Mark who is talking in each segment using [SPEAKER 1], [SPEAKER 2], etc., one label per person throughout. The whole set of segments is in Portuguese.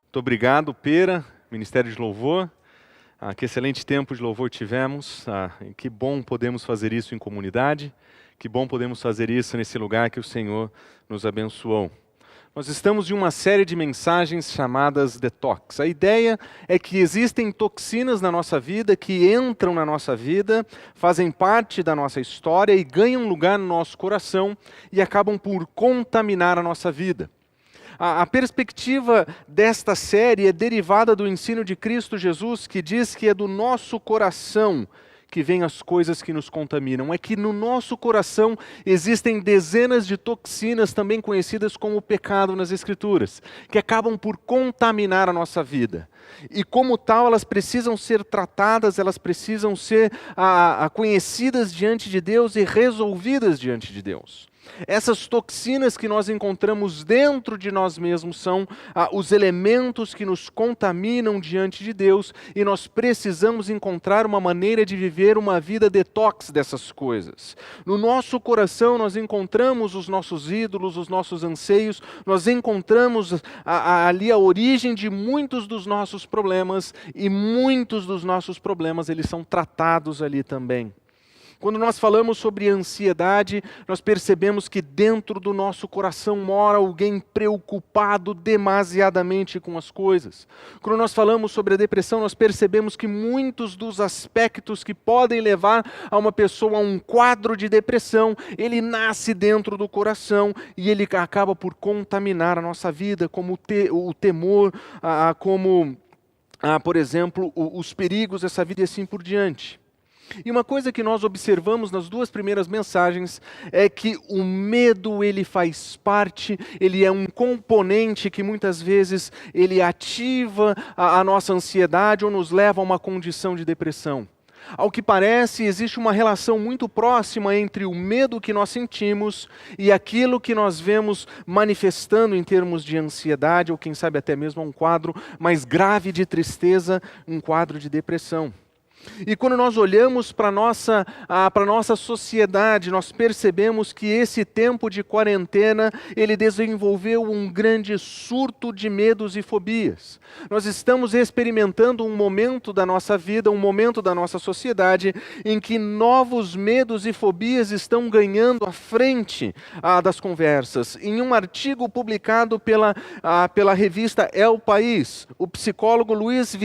[SPEAKER 1] Muito obrigado, Pera, Ministério de Louvor. Que excelente tempo de louvor tivemos. Que bom podemos fazer isso em comunidade. Que bom podemos fazer isso nesse lugar que o Senhor nos abençoou. Nós estamos em uma série de mensagens chamadas Detox. A ideia é que existem toxinas na nossa vida que entram na nossa vida, fazem parte da nossa história e ganham lugar no nosso coração e acabam por contaminar a nossa vida. A perspectiva desta série é derivada do ensino de Cristo Jesus, que diz que é do nosso coração que vêm as coisas que nos contaminam. É que no nosso coração existem dezenas de toxinas, também conhecidas como pecado nas Escrituras, que acabam por contaminar a nossa vida. E como tal, elas precisam ser tratadas, elas precisam ser conhecidas diante de Deus e resolvidas diante de Deus. Essas toxinas que nós encontramos dentro de nós mesmos são os elementos que nos contaminam diante de Deus e nós precisamos encontrar uma maneira de viver uma vida detox dessas coisas. No nosso coração nós encontramos os nossos ídolos, os nossos anseios, nós encontramos ali a origem de muitos dos nossos problemas e muitos dos nossos problemas eles são tratados ali também. Quando nós falamos sobre ansiedade, nós percebemos que dentro do nosso coração mora alguém preocupado demasiadamente com as coisas. Quando nós falamos sobre a depressão, nós percebemos que muitos dos aspectos que podem levar a uma pessoa a um quadro de depressão, ele nasce dentro do coração e ele acaba por contaminar a nossa vida, como o temor, por exemplo, os perigos dessa vida e assim por diante. E uma coisa que nós observamos nas duas primeiras mensagens é que o medo ele faz parte, ele é um componente que muitas vezes ele ativa a nossa ansiedade ou nos leva a uma condição de depressão. Ao que parece, existe uma relação muito próxima entre o medo que nós sentimos e aquilo que nós vemos manifestando em termos de ansiedade ou quem sabe até mesmo um quadro mais grave de tristeza, um quadro de depressão. E quando nós olhamos para a nossa sociedade, nós percebemos que esse tempo de quarentena, ele desenvolveu um grande surto de medos e fobias. Nós estamos experimentando um momento da nossa vida, um momento da nossa sociedade, em que novos medos e fobias estão ganhando a frente das conversas. Em um artigo publicado pela revista El País, o psicólogo Luiz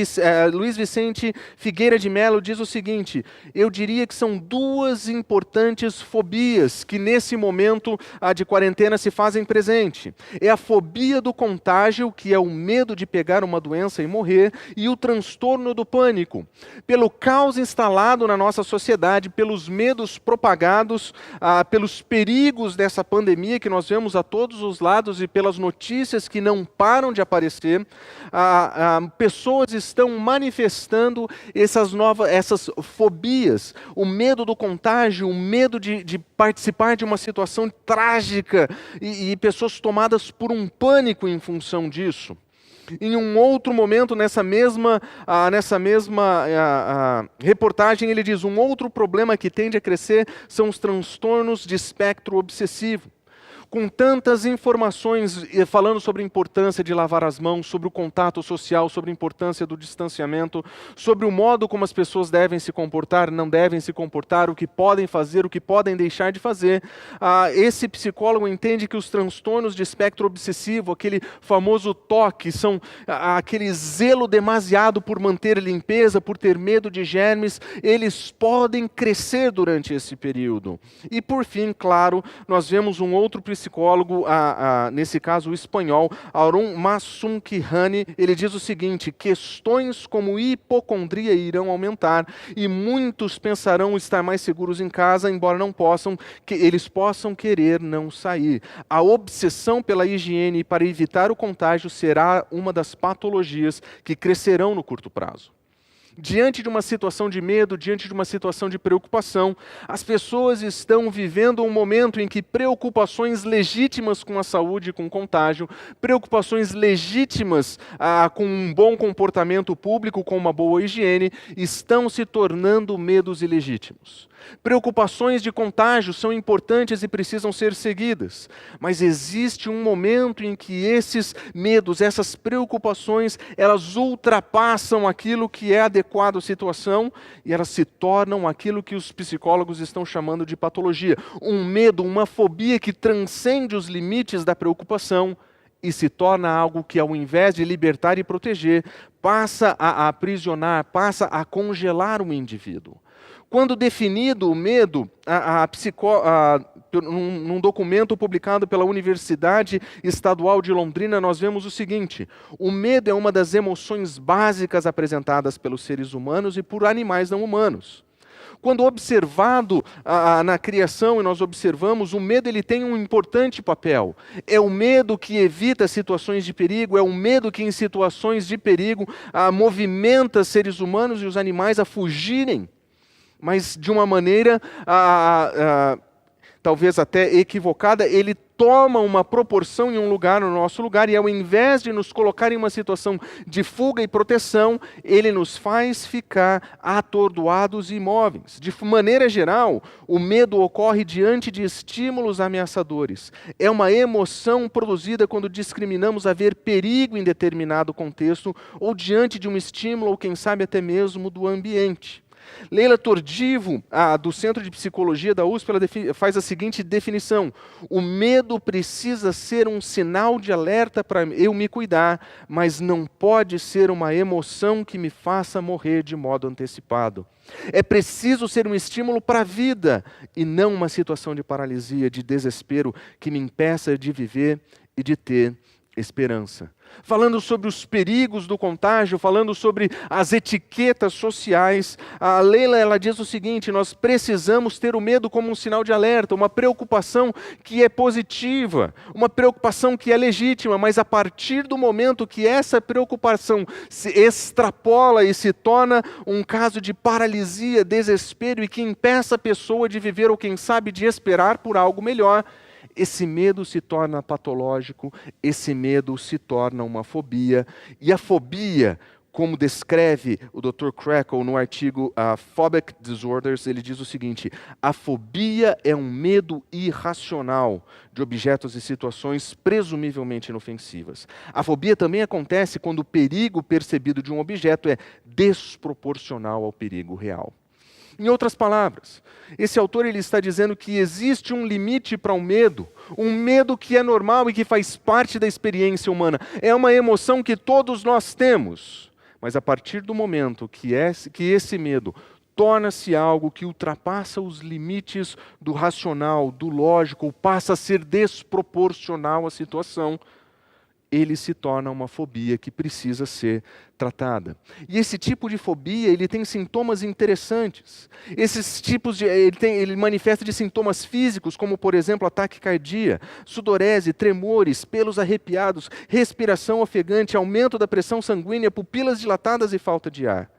[SPEAKER 1] Vicente Figueira de Mello diz o seguinte: eu diria que são duas importantes fobias que nesse momento de quarentena se fazem presente. É a fobia do contágio, que é o medo de pegar uma doença e morrer, e o transtorno do pânico. Pelo caos instalado na nossa sociedade, pelos medos propagados, pelos perigos dessa pandemia que nós vemos a todos os lados e pelas notícias que não param de aparecer, pessoas estão manifestando essas fobias, o medo do contágio, o medo de participar de uma situação trágica e pessoas tomadas por um pânico em função disso. Em um outro momento, nessa mesma reportagem, ele diz: um outro problema que tende a crescer são os transtornos de espectro obsessivo. Com tantas informações falando sobre a importância de lavar as mãos, sobre o contato social, sobre a importância do distanciamento, sobre o modo como as pessoas devem se comportar, não devem se comportar, o que podem fazer, o que podem deixar de fazer, esse psicólogo entende que os transtornos de espectro obsessivo, aquele famoso TOC, são aquele zelo demasiado por manter limpeza, por ter medo de germes, eles podem crescer durante esse período. E por fim, claro, nós vemos um outro psicólogo, nesse caso o espanhol, Arun Masumkihani, ele diz o seguinte: questões como hipocondria irão aumentar e muitos pensarão estar mais seguros em casa, embora eles possam querer não sair. A obsessão pela higiene para evitar o contágio será uma das patologias que crescerão no curto prazo. Diante de uma situação de medo, diante de uma situação de preocupação, as pessoas estão vivendo um momento em que preocupações legítimas com a saúde e com o contágio, preocupações legítimas com um bom comportamento público, com uma boa higiene, estão se tornando medos ilegítimos. Preocupações de contágio são importantes e precisam ser seguidas, mas existe um momento em que esses medos, essas preocupações, elas ultrapassam aquilo que é adequado à situação e elas se tornam aquilo que os psicólogos estão chamando de patologia. Um medo, uma fobia que transcende os limites da preocupação e se torna algo que, ao invés de libertar e proteger, passa a aprisionar, passa a congelar o indivíduo. Quando definido o medo, num documento publicado pela Universidade Estadual de Londrina, nós vemos o seguinte: o medo é uma das emoções básicas apresentadas pelos seres humanos e por animais não humanos. Quando observado na criação, e nós observamos, o medo ele tem um importante papel. É o medo que evita situações de perigo, é o medo que em situações de perigo movimenta seres humanos e os animais a fugirem, mas de uma maneira talvez até equivocada. Ele toma uma proporção em um lugar, no nosso lugar, e ao invés de nos colocar em uma situação de fuga e proteção, ele nos faz ficar atordoados e imóveis. De maneira geral, o medo ocorre diante de estímulos ameaçadores. É uma emoção produzida quando discriminamos haver perigo em determinado contexto ou diante de um estímulo, ou quem sabe até mesmo do ambiente. Leila Tordivo, do Centro de Psicologia da USP, ela faz a seguinte definição: o medo precisa ser um sinal de alerta para eu me cuidar, mas não pode ser uma emoção que me faça morrer de modo antecipado. É preciso ser um estímulo para a vida e não uma situação de paralisia, de desespero que me impeça de viver e de ter esperança. Falando sobre os perigos do contágio, falando sobre as etiquetas sociais, a Leila ela diz o seguinte: nós precisamos ter o medo como um sinal de alerta, uma preocupação que é positiva, uma preocupação que é legítima, mas a partir do momento que essa preocupação se extrapola e se torna um caso de paralisia, desespero e que impeça a pessoa de viver ou quem sabe de esperar por algo melhor, esse medo se torna patológico, esse medo se torna uma fobia. E a fobia, como descreve o Dr. Krakow no artigo Phobic Disorders, ele diz o seguinte: a fobia é um medo irracional de objetos e situações presumivelmente inofensivas. A fobia também acontece quando o perigo percebido de um objeto é desproporcional ao perigo real. Em outras palavras, esse autor ele está dizendo que existe um limite para o medo, um medo que é normal e que faz parte da experiência humana. É uma emoção que todos nós temos, mas a partir do momento que esse medo torna-se algo que ultrapassa os limites do racional, do lógico, passa a ser desproporcional à situação, ele se torna uma fobia que precisa ser tratada. E esse tipo de fobia, ele tem sintomas interessantes. Esses tipos ele manifesta de sintomas físicos, como por exemplo, ataque cardíaco, sudorese, tremores, pelos arrepiados, respiração ofegante, aumento da pressão sanguínea, pupilas dilatadas e falta de ar.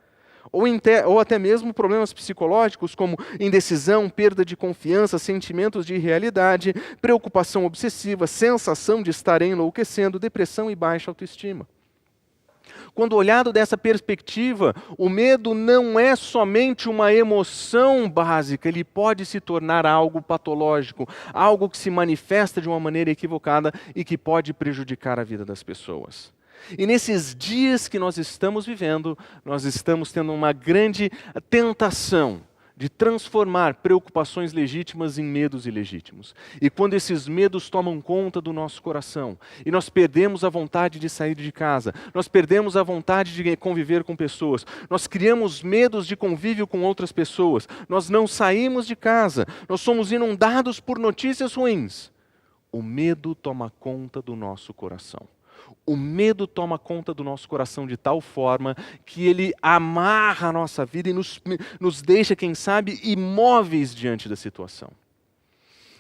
[SPEAKER 1] Ou até mesmo problemas psicológicos como indecisão, perda de confiança, sentimentos de irrealidade, preocupação obsessiva, sensação de estar enlouquecendo, depressão e baixa autoestima. Quando olhado dessa perspectiva, o medo não é somente uma emoção básica, ele pode se tornar algo patológico, algo que se manifesta de uma maneira equivocada e que pode prejudicar a vida das pessoas. E nesses dias que nós estamos vivendo, nós estamos tendo uma grande tentação de transformar preocupações legítimas em medos ilegítimos. E quando esses medos tomam conta do nosso coração, e nós perdemos a vontade de sair de casa, nós perdemos a vontade de conviver com pessoas, nós criamos medos de convívio com outras pessoas, nós não saímos de casa, nós somos inundados por notícias ruins, o medo toma conta do nosso coração. O medo toma conta do nosso coração de tal forma que ele amarra a nossa vida e nos deixa, quem sabe, imóveis diante da situação.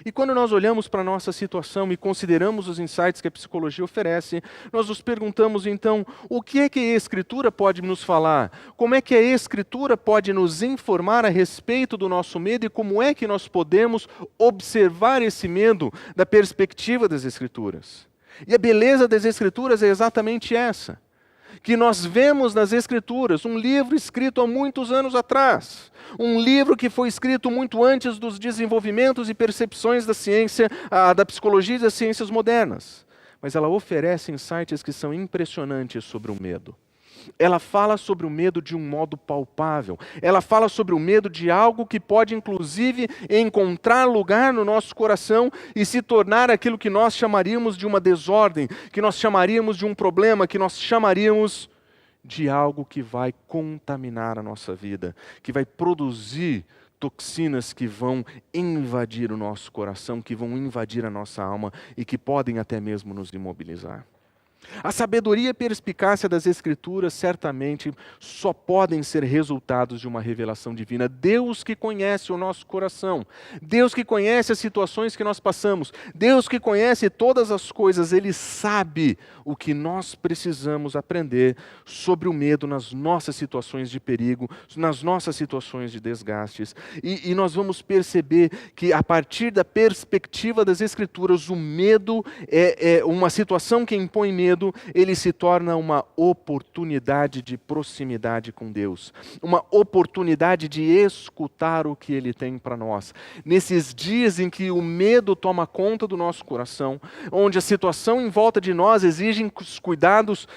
[SPEAKER 1] E quando nós olhamos para a nossa situação e consideramos os insights que a psicologia oferece, nós nos perguntamos então, o que é que a Escritura pode nos falar? Como é que a Escritura pode nos informar a respeito do nosso medo e como é que nós podemos observar esse medo da perspectiva das Escrituras? E a beleza das Escrituras é exatamente essa. que nós vemos nas Escrituras, um livro escrito há muitos anos atrás, um livro que foi escrito muito antes dos desenvolvimentos e percepções da ciência, da psicologia e das ciências modernas. Mas ela oferece insights que são impressionantes sobre o medo. Ela fala sobre o medo de um modo palpável. Ela fala sobre o medo de algo que pode, inclusive, encontrar lugar no nosso coração e se tornar aquilo que nós chamaríamos de uma desordem, que nós chamaríamos de um problema, que nós chamaríamos de algo que vai contaminar a nossa vida, que vai produzir toxinas que vão invadir o nosso coração, que vão invadir a nossa alma e que podem até mesmo nos imobilizar. A sabedoria e perspicácia das Escrituras certamente só podem ser resultados de uma revelação divina. Deus que conhece o nosso coração, Deus que conhece as situações que nós passamos, Deus que conhece todas as coisas, Ele sabe o que nós precisamos aprender sobre o medo nas nossas situações de perigo, nas nossas situações de desgastes. E nós vamos perceber que a partir da perspectiva das Escrituras, o medo é uma situação que impõe medo, ele se torna uma oportunidade de proximidade com Deus, uma oportunidade de escutar o que Ele tem para nós. Nesses dias em que o medo toma conta do nosso coração, onde a situação em volta de nós exige cuidados,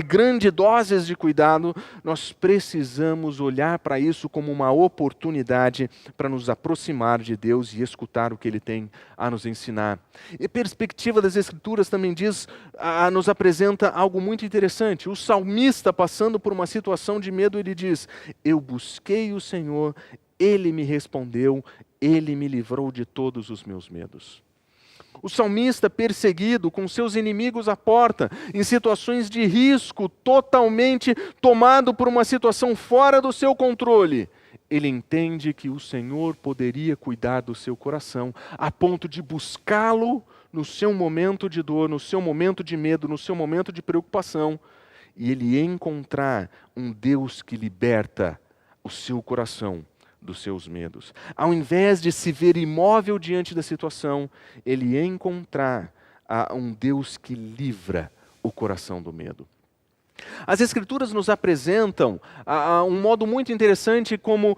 [SPEAKER 1] grandes doses de cuidado, nós precisamos olhar para isso como uma oportunidade para nos aproximar de Deus e escutar o que Ele tem a nos ensinar. E a perspectiva das Escrituras também nos apresenta algo muito interessante. O salmista, passando por uma situação de medo, ele diz: eu busquei o Senhor, Ele me respondeu, Ele me livrou de todos os meus medos. O salmista, perseguido, com seus inimigos à porta, em situações de risco, totalmente tomado por uma situação fora do seu controle, ele entende que o Senhor poderia cuidar do seu coração, a ponto de buscá-lo no seu momento de dor, no seu momento de medo, no seu momento de preocupação, e ele encontrar um Deus que liberta o seu coração dos seus medos. Ao invés de se ver imóvel diante da situação, ele encontrar um Deus que livra o coração do medo. As Escrituras nos apresentam um modo muito interessante como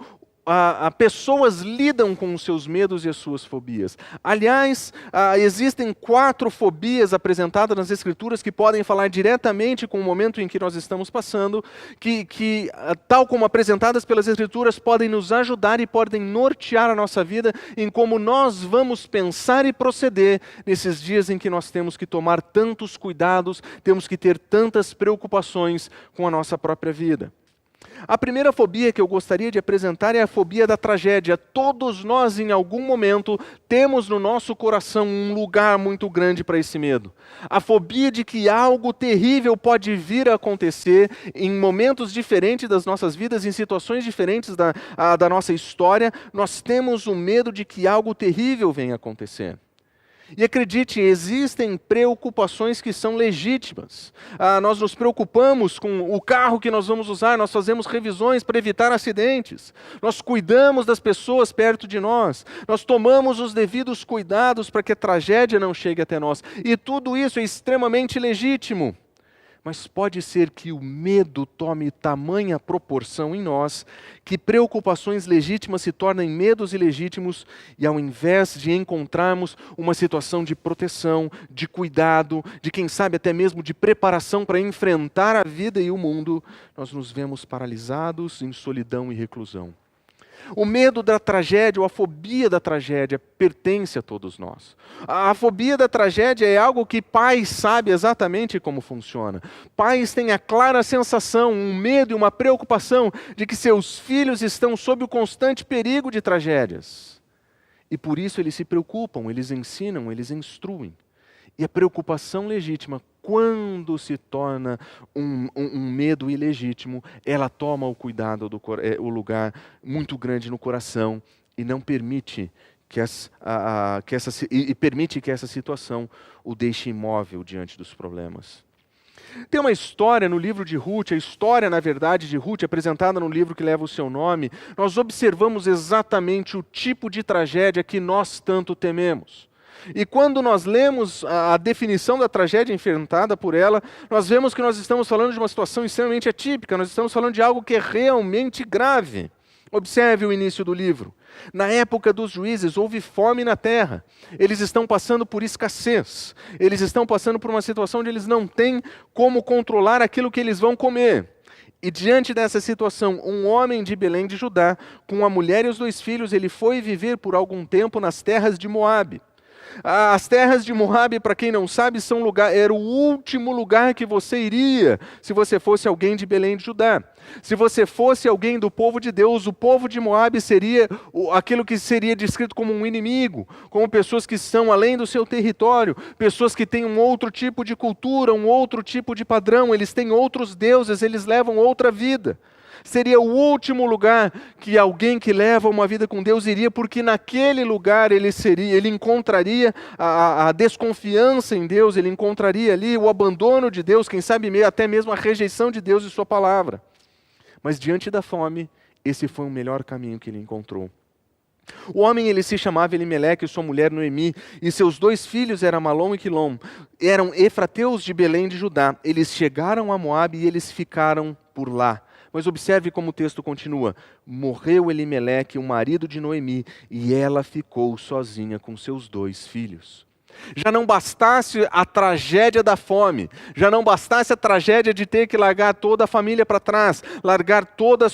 [SPEAKER 1] pessoas lidam com os seus medos e as suas fobias. Aliás, existem 4 fobias apresentadas nas Escrituras que podem falar diretamente com o momento em que nós estamos passando, que tal como apresentadas pelas Escrituras, podem nos ajudar e podem nortear a nossa vida em como nós vamos pensar e proceder nesses dias em que nós temos que tomar tantos cuidados, temos que ter tantas preocupações com a nossa própria vida. A primeira fobia que eu gostaria de apresentar é a fobia da tragédia. Todos nós, em algum momento, temos no nosso coração um lugar muito grande para esse medo. A fobia de que algo terrível pode vir a acontecer em momentos diferentes das nossas vidas, em situações diferentes da nossa história. Nós temos o medo de que algo terrível venha a acontecer. E acredite, existem preocupações que são legítimas. Nós nos preocupamos com o carro que nós vamos usar, nós fazemos revisões para evitar acidentes, nós cuidamos das pessoas perto de nós, nós tomamos os devidos cuidados para que a tragédia não chegue até nós. E tudo isso é extremamente legítimo. Mas pode ser que o medo tome tamanha proporção em nós, que preocupações legítimas se tornem medos ilegítimos, e ao invés de encontrarmos uma situação de proteção, de cuidado, de quem sabe até mesmo de preparação para enfrentar a vida e o mundo, nós nos vemos paralisados em solidão e reclusão. O medo da tragédia ou a fobia da tragédia pertence a todos nós. A fobia da tragédia é algo que pais sabem exatamente como funciona. Pais têm a clara sensação, um medo e uma preocupação de que seus filhos estão sob o constante perigo de tragédias. E por isso eles se preocupam, eles ensinam, eles instruem. E a preocupação legítima, quando se torna um medo ilegítimo, ela toma o cuidado, o lugar muito grande no coração e não permite permite que essa situação o deixe imóvel diante dos problemas. Tem uma história no livro de Ruth, a história, na verdade, de Ruth, apresentada no livro que leva o seu nome. Nós observamos exatamente o tipo de tragédia que nós tanto tememos. E quando nós lemos a definição da tragédia enfrentada por ela, nós vemos que nós estamos falando de uma situação extremamente atípica, nós estamos falando de algo que é realmente grave. Observe o início do livro. Na época dos juízes houve fome na terra. Eles estão passando por escassez. Eles estão passando por uma situação onde eles não têm como controlar aquilo que eles vão comer. E diante dessa situação, um homem de Belém de Judá, com a mulher e os 2 filhos, ele foi viver por algum tempo nas terras de Moabe. As terras de Moabe, para quem não sabe, era o último lugar que você iria se você fosse alguém de Belém de Judá. Se você fosse alguém do povo de Deus, o povo de Moabe seria aquilo que seria descrito como um inimigo, como pessoas que estão além do seu território, pessoas que têm um outro tipo de cultura, um outro tipo de padrão, eles têm outros deuses, eles levam outra vida. Seria o último lugar que alguém que leva uma vida com Deus iria, porque naquele lugar ele encontraria a desconfiança em Deus, ele encontraria ali o abandono de Deus, quem sabe até mesmo a rejeição de Deus e sua palavra. Mas diante da fome, esse foi o melhor caminho que ele encontrou. O homem ele se chamava Elimeleque e sua mulher Noemi, e seus 2 filhos eram Malom e Quilom, eram efrateus de Belém de Judá. Eles chegaram a Moabe e eles ficaram por lá. Mas observe como o texto continua. Morreu Elimeleque, o marido de Noemi, e ela ficou sozinha com seus 2 filhos. Já não bastasse a tragédia da fome, já não bastasse a tragédia de ter que largar toda a família para trás, largar toda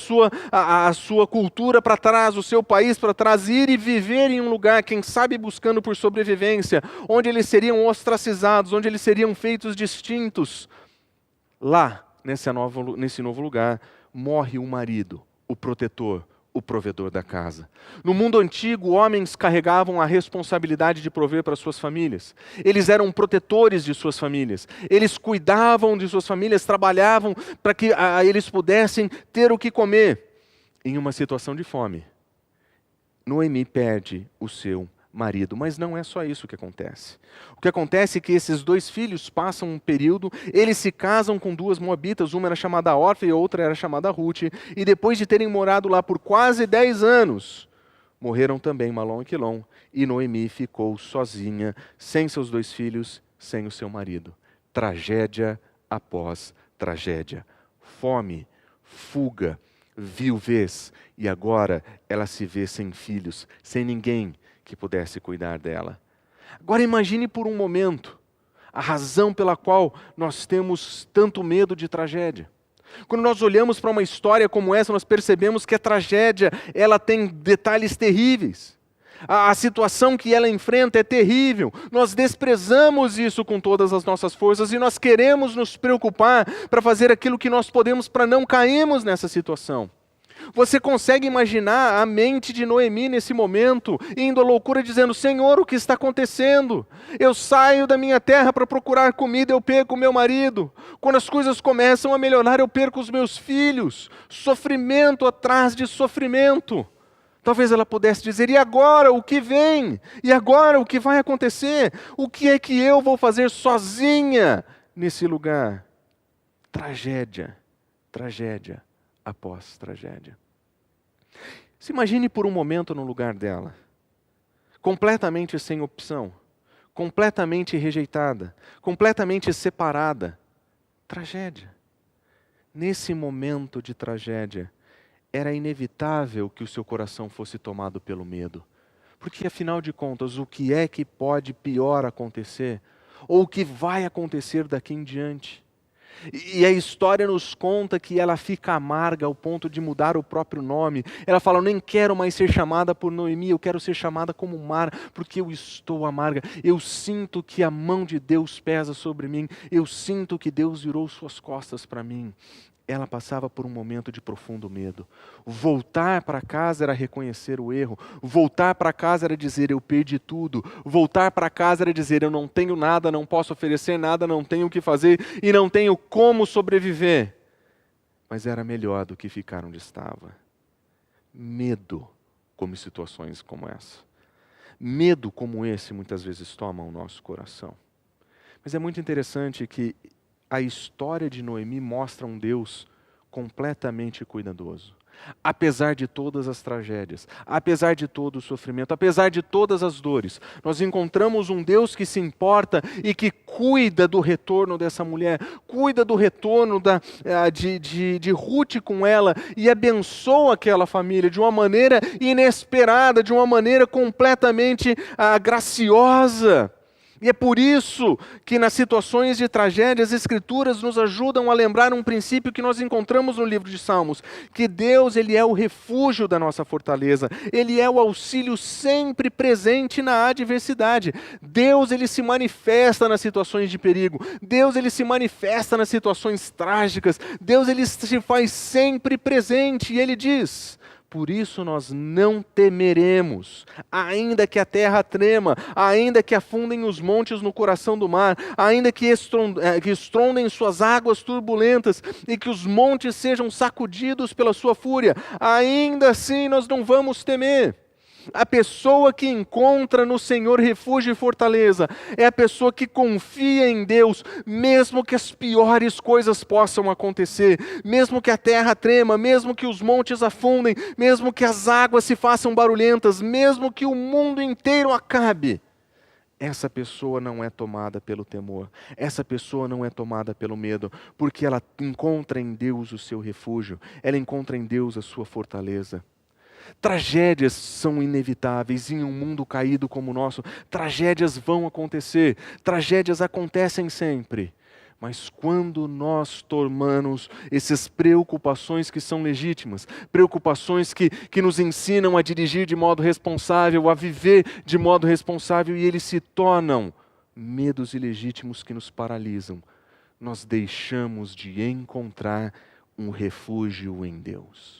[SPEAKER 1] a sua cultura para trás, o seu país para trás, ir e viver em um lugar, quem sabe buscando por sobrevivência, onde eles seriam ostracizados, onde eles seriam feitos distintos. Lá, nesse novo lugar, morre o marido, o protetor, o provedor da casa. No mundo antigo, homens carregavam a responsabilidade de prover para suas famílias. Eles eram protetores de suas famílias. Eles cuidavam de suas famílias, trabalhavam para que eles pudessem ter o que comer. Em uma situação de fome, Noemi perde o seu marido, mas não é só isso que acontece. O que acontece é que esses 2 filhos passam um período, eles se casam com 2 moabitas, uma era chamada Orfa e a outra era chamada Rute, e depois de terem morado lá por quase 10 anos, morreram também Malom e Quilom, e Noemi ficou sozinha, sem seus 2 filhos, sem o seu marido. Tragédia após tragédia. Fome, fuga, viuvez, e agora ela se vê sem filhos, sem ninguém que pudesse cuidar dela. Agora imagine por um momento a razão pela qual nós temos tanto medo de tragédia. Quando nós olhamos para uma história como essa, nós percebemos que a tragédia, ela tem detalhes terríveis. A situação que ela enfrenta é terrível. Nós desprezamos isso com todas as nossas forças e nós queremos nos preocupar para fazer aquilo que nós podemos para não cairmos nessa situação. Você consegue imaginar a mente de Noemi nesse momento, indo à loucura, dizendo: Senhor, o que está acontecendo? Eu saio da minha terra para procurar comida, eu perco o meu marido. Quando as coisas começam a melhorar, eu perco os meus filhos. Sofrimento atrás de sofrimento. Talvez ela pudesse dizer: e agora o que vem? E agora o que vai acontecer? O que é que eu vou fazer sozinha nesse lugar? Tragédia, tragédia após tragédia. Se imagine por um momento no lugar dela, completamente sem opção, completamente rejeitada, completamente separada. Tragédia. Nesse momento de tragédia, era inevitável que o seu coração fosse tomado pelo medo. Porque, afinal de contas, o que é que pode pior acontecer? Ou o que vai acontecer daqui em diante? E a história nos conta que ela fica amarga ao ponto de mudar o próprio nome. Ela fala: eu nem quero mais ser chamada por Noemi, eu quero ser chamada como Mara, porque eu estou amarga. Eu sinto que a mão de Deus pesa sobre mim. Eu sinto que Deus virou suas costas para mim. Ela passava por um momento de profundo medo. Voltar para casa era reconhecer o erro. Voltar para casa era dizer: eu perdi tudo. Voltar para casa era dizer: eu não tenho nada, não posso oferecer nada, não tenho o que fazer e não tenho como sobreviver. Mas era melhor do que ficar onde estava. Medo, como situações como essa. Medo como esse muitas vezes toma o nosso coração. Mas é muito interessante que a história de Noemi mostra um Deus completamente cuidadoso. Apesar de todas as tragédias, apesar de todo o sofrimento, apesar de todas as dores, nós encontramos um Deus que se importa e que cuida do retorno dessa mulher, cuida do retorno de Ruth com ela e abençoa aquela família de uma maneira inesperada, de uma maneira completamente graciosa. E é por isso que nas situações de tragédia as Escrituras nos ajudam a lembrar um princípio que nós encontramos no livro de Salmos, que Deus, Ele é o refúgio da nossa fortaleza, Ele é o auxílio sempre presente na adversidade. Deus, Ele se manifesta nas situações de perigo, Deus, Ele se manifesta nas situações trágicas, Deus, Ele se faz sempre presente e Ele diz: por isso nós não temeremos, ainda que a terra trema, ainda que afundem os montes no coração do mar, ainda que estrondem suas águas turbulentas e que os montes sejam sacudidos pela sua fúria, ainda assim nós não vamos temer. A pessoa que encontra no Senhor refúgio e fortaleza é a pessoa que confia em Deus, mesmo que as piores coisas possam acontecer, mesmo que a terra trema, mesmo que os montes afundem, mesmo que as águas se façam barulhentas, mesmo que o mundo inteiro acabe. Essa pessoa não é tomada pelo temor, essa pessoa não é tomada pelo medo, porque ela encontra em Deus o seu refúgio, ela encontra em Deus a sua fortaleza. Tragédias são inevitáveis em um mundo caído como o nosso. Tragédias vão acontecer, tragédias acontecem sempre. Mas quando nós tomamos essas preocupações que são legítimas, preocupações que nos ensinam a dirigir de modo responsável, a viver de modo responsável, e eles se tornam medos ilegítimos que nos paralisam, nós deixamos de encontrar um refúgio em Deus.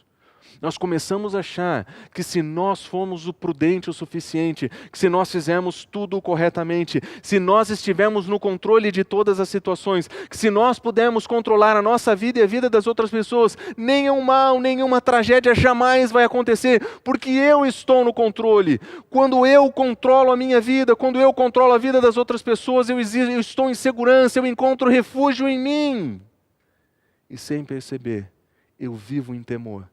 [SPEAKER 1] Nós começamos a achar que se nós formos o prudente o suficiente, que se nós fizermos tudo corretamente, se nós estivermos no controle de todas as situações, que se nós pudermos controlar a nossa vida e a vida das outras pessoas, nenhum mal, nenhuma tragédia jamais vai acontecer, porque eu estou no controle. Quando eu controlo a minha vida, quando eu controlo a vida das outras pessoas, eu estou em segurança, eu encontro refúgio em mim. E sem perceber, eu vivo em temor.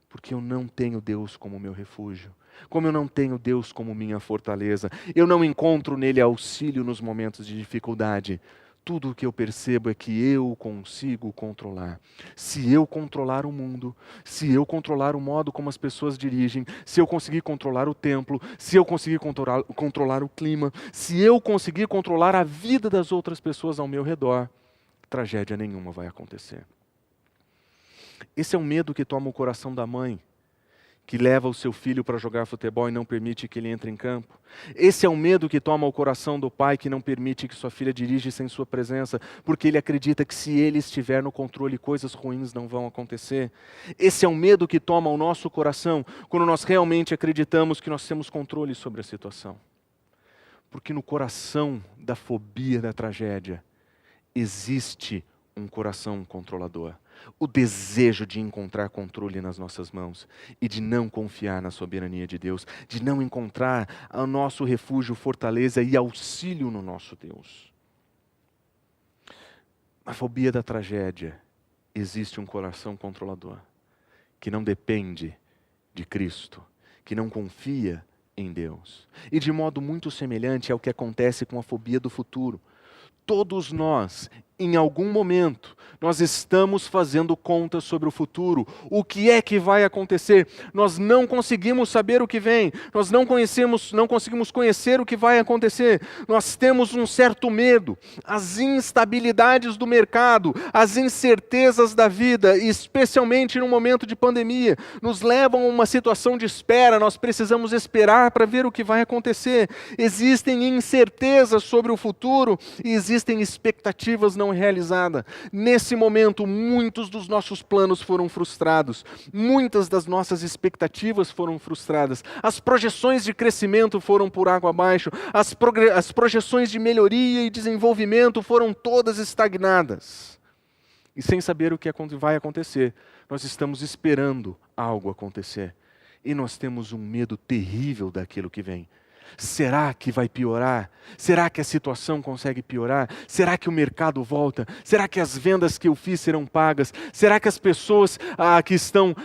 [SPEAKER 1] Porque eu não tenho Deus como meu refúgio, como eu não tenho Deus como minha fortaleza, eu não encontro nele auxílio nos momentos de dificuldade. Tudo o que eu percebo é que eu consigo controlar. Se eu controlar o mundo, se eu controlar o modo como as pessoas dirigem, se eu conseguir controlar o templo, se eu conseguir controlar o clima, se eu conseguir controlar a vida das outras pessoas ao meu redor, tragédia nenhuma vai acontecer. Esse é um medo que toma o coração da mãe, que leva o seu filho para jogar futebol e não permite que ele entre em campo. Esse é um medo que toma o coração do pai, que não permite que sua filha dirija sem sua presença, porque ele acredita que se ele estiver no controle, coisas ruins não vão acontecer. Esse é um medo que toma o nosso coração, quando nós realmente acreditamos que nós temos controle sobre a situação. Porque no coração da fobia da tragédia, existe um coração controlador. O desejo de encontrar controle nas nossas mãos e de não confiar na soberania de Deus, de não encontrar o nosso refúgio, fortaleza e auxílio no nosso Deus. Na fobia da tragédia, existe um coração controlador, que não depende de Cristo, que não confia em Deus. E de modo muito semelhante ao que acontece com a fobia do futuro. Todos nós, em algum momento, nós estamos fazendo contas sobre o futuro. O que é que vai acontecer? Nós não conseguimos saber o que vem. Nós não conseguimos conhecer o que vai acontecer. Nós temos um certo medo. As instabilidades do mercado, as incertezas da vida, especialmente no momento de pandemia, nos levam a uma situação de espera. Nós precisamos esperar para ver o que vai acontecer. Existem incertezas sobre o futuro e existem expectativas não realizada. Nesse momento, muitos dos nossos planos foram frustrados, muitas das nossas expectativas foram frustradas, as projeções de crescimento foram por água abaixo, as projeções de melhoria e desenvolvimento foram todas estagnadas. E sem saber o que vai acontecer, nós estamos esperando algo acontecer. E nós temos um medo terrível daquilo que vem. Será que vai piorar? Será que a situação consegue piorar? Será que o mercado volta? Será que as vendas que eu fiz serão pagas? Será que as pessoas que estão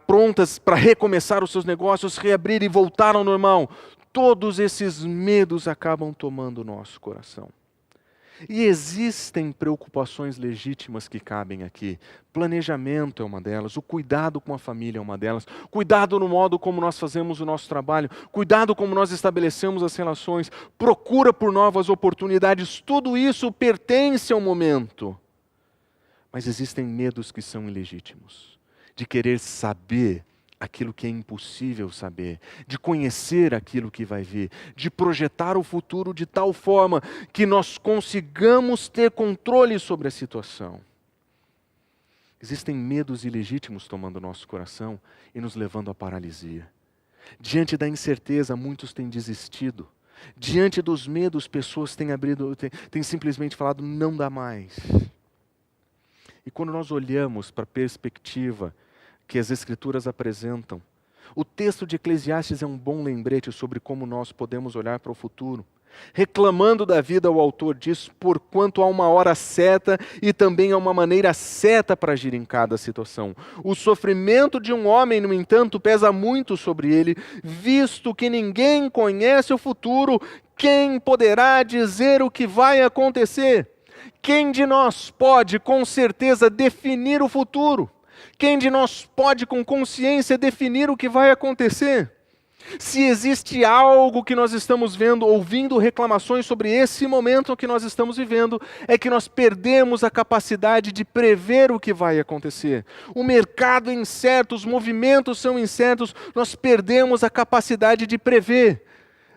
[SPEAKER 1] prontas para recomeçar os seus negócios, reabrir e voltar ao normal? Todos esses medos acabam tomando o nosso coração. E existem preocupações legítimas que cabem aqui. Planejamento é uma delas, o cuidado com a família é uma delas, cuidado no modo como nós fazemos o nosso trabalho, cuidado como nós estabelecemos as relações, procura por novas oportunidades, tudo isso pertence ao momento. Mas existem medos que são ilegítimos, de querer saber aquilo que é impossível saber, de conhecer aquilo que vai vir, de projetar o futuro de tal forma que nós consigamos ter controle sobre a situação. Existem medos ilegítimos tomando nosso coração e nos levando à paralisia. Diante da incerteza, muitos têm desistido. Diante dos medos, pessoas têm simplesmente falado, não dá mais. E quando nós olhamos para a perspectiva que as Escrituras apresentam, o texto de Eclesiastes é um bom lembrete sobre como nós podemos olhar para o futuro. Reclamando da vida, o autor diz, porquanto há uma hora certa e também há uma maneira certa para agir em cada situação. O sofrimento de um homem, no entanto, pesa muito sobre ele, visto que ninguém conhece o futuro, quem poderá dizer o que vai acontecer? Quem de nós pode, com certeza, definir o futuro? Quem de nós pode, com consciência, definir o que vai acontecer? Se existe algo que nós estamos vendo, ouvindo reclamações sobre esse momento que nós estamos vivendo, é que nós perdemos a capacidade de prever o que vai acontecer. O mercado é incerto, os movimentos são incertos, nós perdemos a capacidade de prever.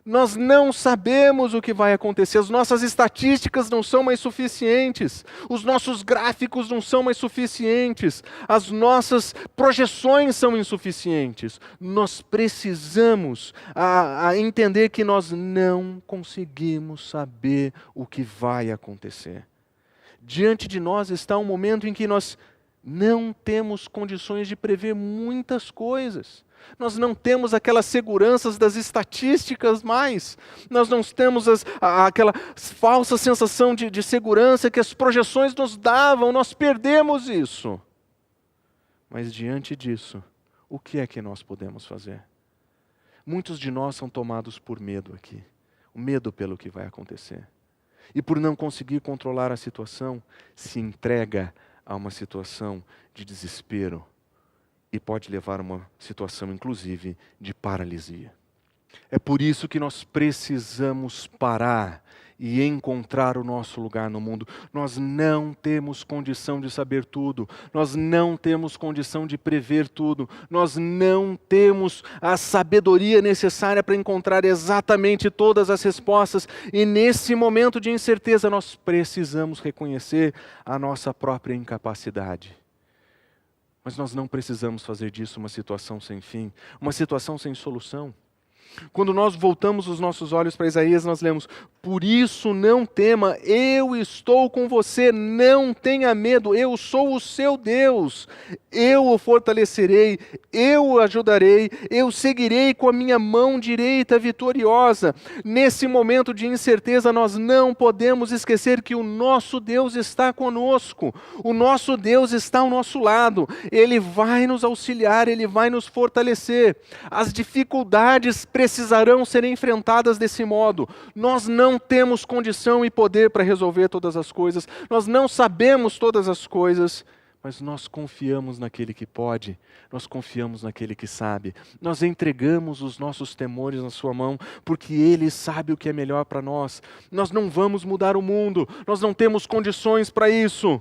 [SPEAKER 1] Nós não sabemos o que vai acontecer, as nossas estatísticas não são mais suficientes, os nossos gráficos não são mais suficientes, as nossas projeções são insuficientes. Nós precisamos entender que nós não conseguimos saber o que vai acontecer. Diante de nós está um momento em que nós não temos condições de prever muitas coisas. Nós não temos aquelas seguranças das estatísticas mais. Nós não temos aquela falsa sensação de segurança que as projeções nos davam. Nós perdemos isso. Mas diante disso, o que é que nós podemos fazer? Muitos de nós são tomados por medo aqui. O medo pelo que vai acontecer. E por não conseguir controlar a situação, se entrega a uma situação de desespero. E pode levar a uma situação, inclusive, de paralisia. É por isso que nós precisamos parar e encontrar o nosso lugar no mundo. Nós não temos condição de saber tudo. Nós não temos condição de prever tudo. Nós não temos a sabedoria necessária para encontrar exatamente todas as respostas. E nesse momento de incerteza, nós precisamos reconhecer a nossa própria incapacidade. Mas nós não precisamos fazer disso uma situação sem fim, uma situação sem solução. Quando nós voltamos os nossos olhos para Isaías, nós lemos, por isso não tema, eu estou com você, não tenha medo, eu sou o seu Deus, eu o fortalecerei, eu o ajudarei, eu seguirei com a minha mão direita vitoriosa. Nesse momento de incerteza, nós não podemos esquecer que o nosso Deus está conosco, o nosso Deus está ao nosso lado, Ele vai nos auxiliar, Ele vai nos fortalecer. As dificuldades precisarão ser enfrentadas desse modo. Nós não temos condição e poder para resolver todas as coisas, nós não sabemos todas as coisas, mas nós confiamos naquele que pode, nós confiamos naquele que sabe, nós entregamos os nossos temores na sua mão, porque Ele sabe o que é melhor para nós. Nós não vamos mudar o mundo, nós não temos condições para isso,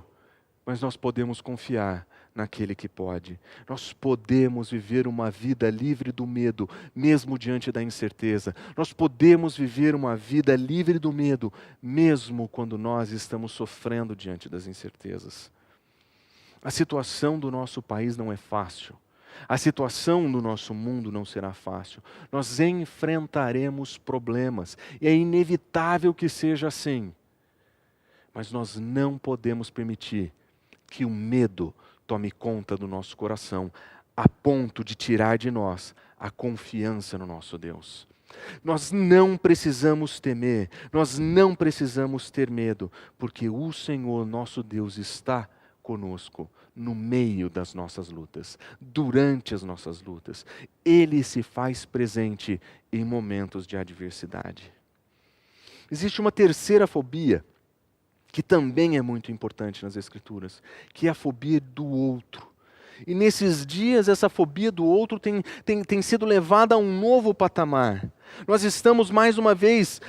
[SPEAKER 1] mas nós podemos confiar naquele que pode. Nós podemos viver uma vida livre do medo, mesmo diante da incerteza. Nós podemos viver uma vida livre do medo, mesmo quando nós estamos sofrendo diante das incertezas. A situação do nosso país não é fácil. A situação do nosso mundo não será fácil. Nós enfrentaremos problemas, e é inevitável que seja assim. Mas nós não podemos permitir que o medo tome conta do nosso coração, a ponto de tirar de nós a confiança no nosso Deus. Nós não precisamos temer, nós não precisamos ter medo, porque o Senhor, nosso Deus, está conosco no meio das nossas lutas, durante as nossas lutas. Ele se faz presente em momentos de adversidade. Existe uma terceira fobia, que também é muito importante nas Escrituras, que é a fobia do outro. E nesses dias, essa fobia do outro tem sido levada a um novo patamar. Nós estamos, mais uma vez,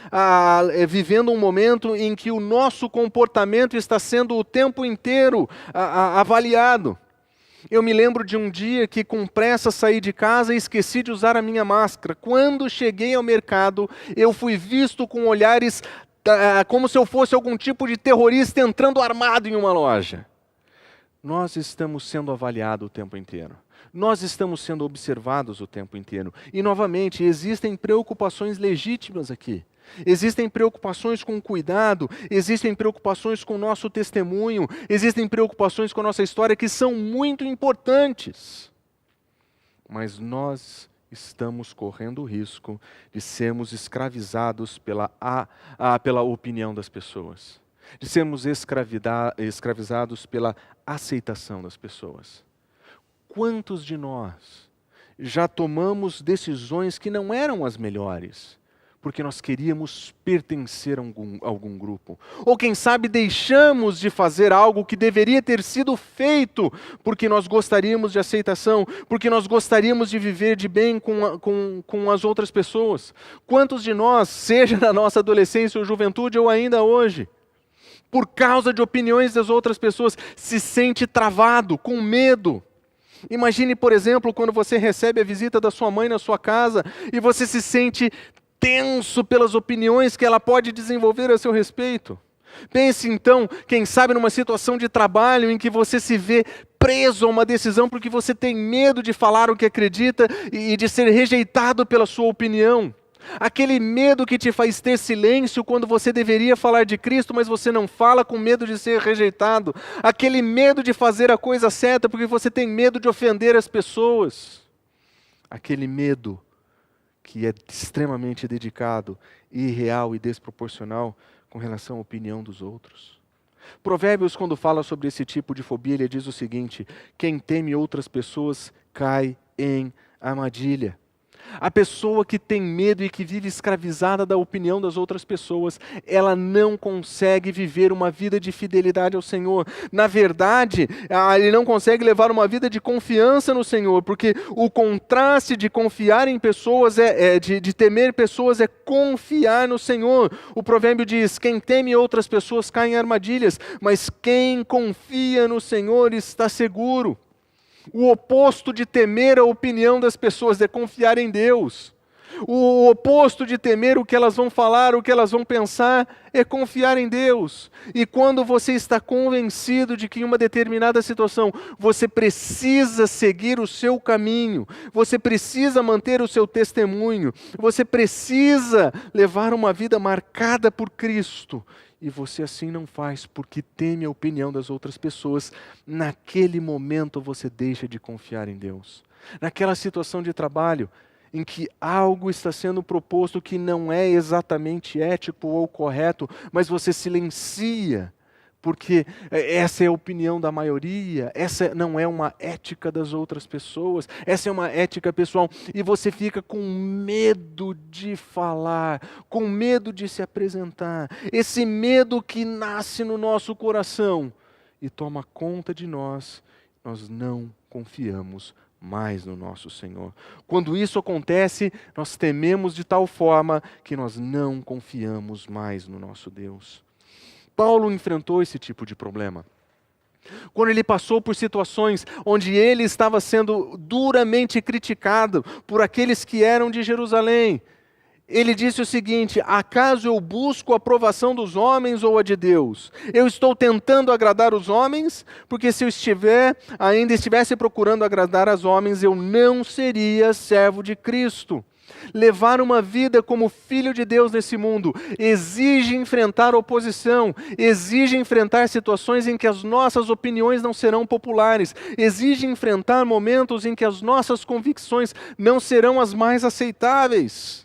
[SPEAKER 1] vivendo um momento em que o nosso comportamento está sendo o tempo inteiro avaliado. Eu me lembro de um dia que, com pressa, saí de casa e esqueci de usar a minha máscara. Quando cheguei ao mercado, eu fui visto com olhares como se eu fosse algum tipo de terrorista entrando armado em uma loja. Nós estamos sendo avaliados o tempo inteiro. Nós estamos sendo observados o tempo inteiro. E, novamente, existem preocupações legítimas aqui. Existem preocupações com cuidado, existem preocupações com o nosso testemunho, existem preocupações com a nossa história que são muito importantes. Mas nós estamos correndo o risco de sermos escravizados pela opinião das pessoas, de sermos escravizados pela aceitação das pessoas. Quantos de nós já tomamos decisões que não eram as melhores, porque nós queríamos pertencer a algum grupo? Ou quem sabe deixamos de fazer algo que deveria ter sido feito, porque nós gostaríamos de aceitação, porque nós gostaríamos de viver de bem com as outras pessoas? Quantos de nós, seja na nossa adolescência ou juventude ou ainda hoje, por causa de opiniões das outras pessoas, se sente travado, com medo? Imagine, por exemplo, quando você recebe a visita da sua mãe na sua casa e você se sente tenso pelas opiniões que ela pode desenvolver a seu respeito. Pense então, quem sabe numa situação de trabalho em que você se vê preso a uma decisão porque você tem medo de falar o que acredita e de ser rejeitado pela sua opinião. Aquele medo que te faz ter silêncio quando você deveria falar de Cristo, mas você não fala com medo de ser rejeitado. Aquele medo de fazer a coisa certa porque você tem medo de ofender as pessoas. Aquele medo que é extremamente dedicado, irreal e desproporcional com relação à opinião dos outros. Provérbios, quando fala sobre esse tipo de fobia, ele diz o seguinte: quem teme outras pessoas cai em armadilha. A pessoa que tem medo e que vive escravizada da opinião das outras pessoas, ela não consegue viver uma vida de fidelidade ao Senhor. Na verdade, ele não consegue levar uma vida de confiança no Senhor, porque o contraste de confiar em pessoas, de temer pessoas, é confiar no Senhor. O provérbio diz: quem teme outras pessoas cai em armadilhas, mas quem confia no Senhor está seguro. O oposto de temer a opinião das pessoas é confiar em Deus. O oposto de temer o que elas vão falar, o que elas vão pensar, é confiar em Deus. E quando você está convencido de que em uma determinada situação você precisa seguir o seu caminho, você precisa manter o seu testemunho, você precisa levar uma vida marcada por Cristo, e você assim não faz porque teme a opinião das outras pessoas, naquele momento você deixa de confiar em Deus. Naquela situação de trabalho em que algo está sendo proposto que não é exatamente ético ou correto, mas você silencia, porque essa é a opinião da maioria, essa não é uma ética das outras pessoas, essa é uma ética pessoal, e você fica com medo de falar, com medo de se apresentar, esse medo que nasce no nosso coração e toma conta de nós não confiamos mais no nosso Senhor. Quando isso acontece, nós tememos de tal forma que nós não confiamos mais no nosso Deus. Paulo enfrentou esse tipo de problema. Quando ele passou por situações onde ele estava sendo duramente criticado por aqueles que eram de Jerusalém, ele disse o seguinte: acaso eu busco a aprovação dos homens ou a de Deus? Eu estou tentando agradar os homens, porque se eu ainda estivesse procurando agradar aos homens, eu não seria servo de Cristo. Levar uma vida como filho de Deus nesse mundo exige enfrentar oposição, exige enfrentar situações em que as nossas opiniões não serão populares, exige enfrentar momentos em que as nossas convicções não serão as mais aceitáveis.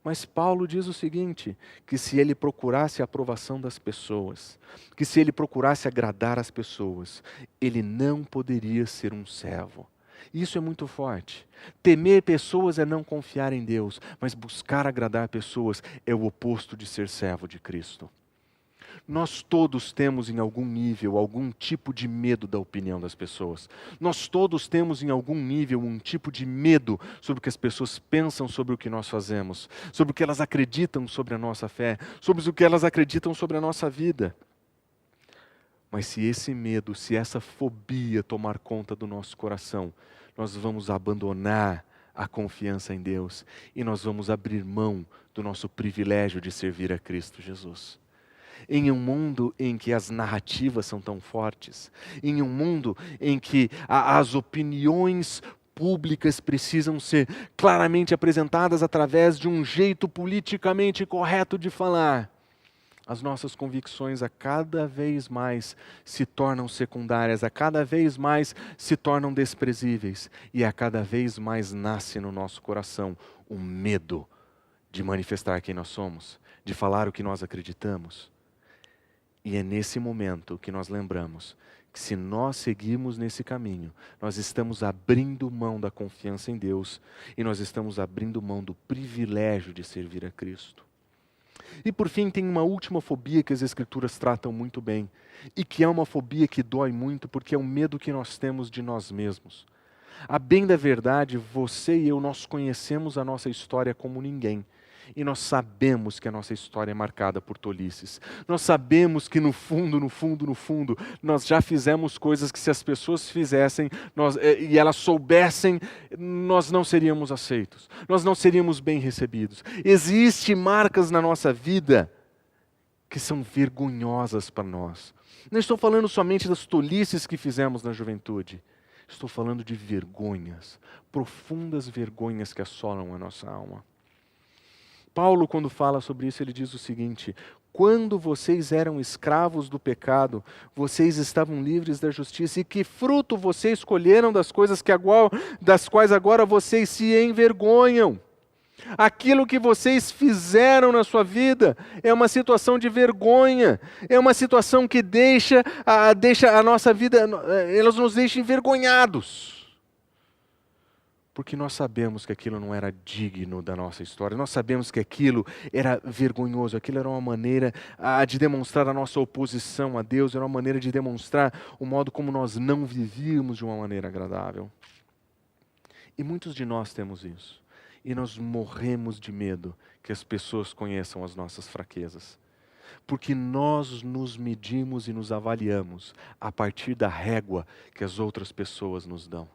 [SPEAKER 1] Mas Paulo diz o seguinte, que se ele procurasse a aprovação das pessoas, que se ele procurasse agradar as pessoas, ele não poderia ser um servo. Isso é muito forte. Temer pessoas é não confiar em Deus, mas buscar agradar pessoas é o oposto de ser servo de Cristo. Nós todos temos em algum nível, algum tipo de medo da opinião das pessoas. Nós todos temos em algum nível um tipo de medo sobre o que as pessoas pensam sobre o que nós fazemos, sobre o que elas acreditam sobre a nossa fé, sobre o que elas acreditam sobre a nossa vida. Mas se esse medo, se essa fobia tomar conta do nosso coração, nós vamos abandonar a confiança em Deus e nós vamos abrir mão do nosso privilégio de servir a Cristo Jesus. Em um mundo em que as narrativas são tão fortes, em um mundo em que as opiniões públicas precisam ser claramente apresentadas através de um jeito politicamente correto de falar, as nossas convicções a cada vez mais se tornam secundárias, a cada vez mais se tornam desprezíveis e a cada vez mais nasce no nosso coração um medo de manifestar quem nós somos, de falar o que nós acreditamos. E é nesse momento que nós lembramos que se nós seguirmos nesse caminho, nós estamos abrindo mão da confiança em Deus e nós estamos abrindo mão do privilégio de servir a Cristo. E por fim, tem uma última fobia que as Escrituras tratam muito bem e que é uma fobia que dói muito porque é o medo que nós temos de nós mesmos. A bem da verdade, você e eu, nós conhecemos a nossa história como ninguém. E nós sabemos que a nossa história é marcada por tolices. Nós sabemos que no fundo, nós já fizemos coisas que se as pessoas fizessem e elas soubessem, nós não seríamos aceitos. Nós não seríamos bem recebidos. Existem marcas na nossa vida que são vergonhosas para nós. Não estou falando somente das tolices que fizemos na juventude. Estou falando de vergonhas, profundas vergonhas que assolam a nossa alma. Paulo, quando fala sobre isso, ele diz o seguinte: quando vocês eram escravos do pecado, vocês estavam livres da justiça, e que fruto vocês colheram das quais agora vocês se envergonham? Aquilo que vocês fizeram na sua vida é uma situação de vergonha, é uma situação que deixa a nossa vida, elas nos deixam envergonhados. Porque nós sabemos que aquilo não era digno da nossa história, nós sabemos que aquilo era vergonhoso, aquilo era uma maneira de demonstrar a nossa oposição a Deus, era uma maneira de demonstrar o modo como nós não vivíamos de uma maneira agradável. E muitos de nós temos isso, e nós morremos de medo que as pessoas conheçam as nossas fraquezas. Porque nós nos medimos e nos avaliamos a partir da régua que as outras pessoas nos dão.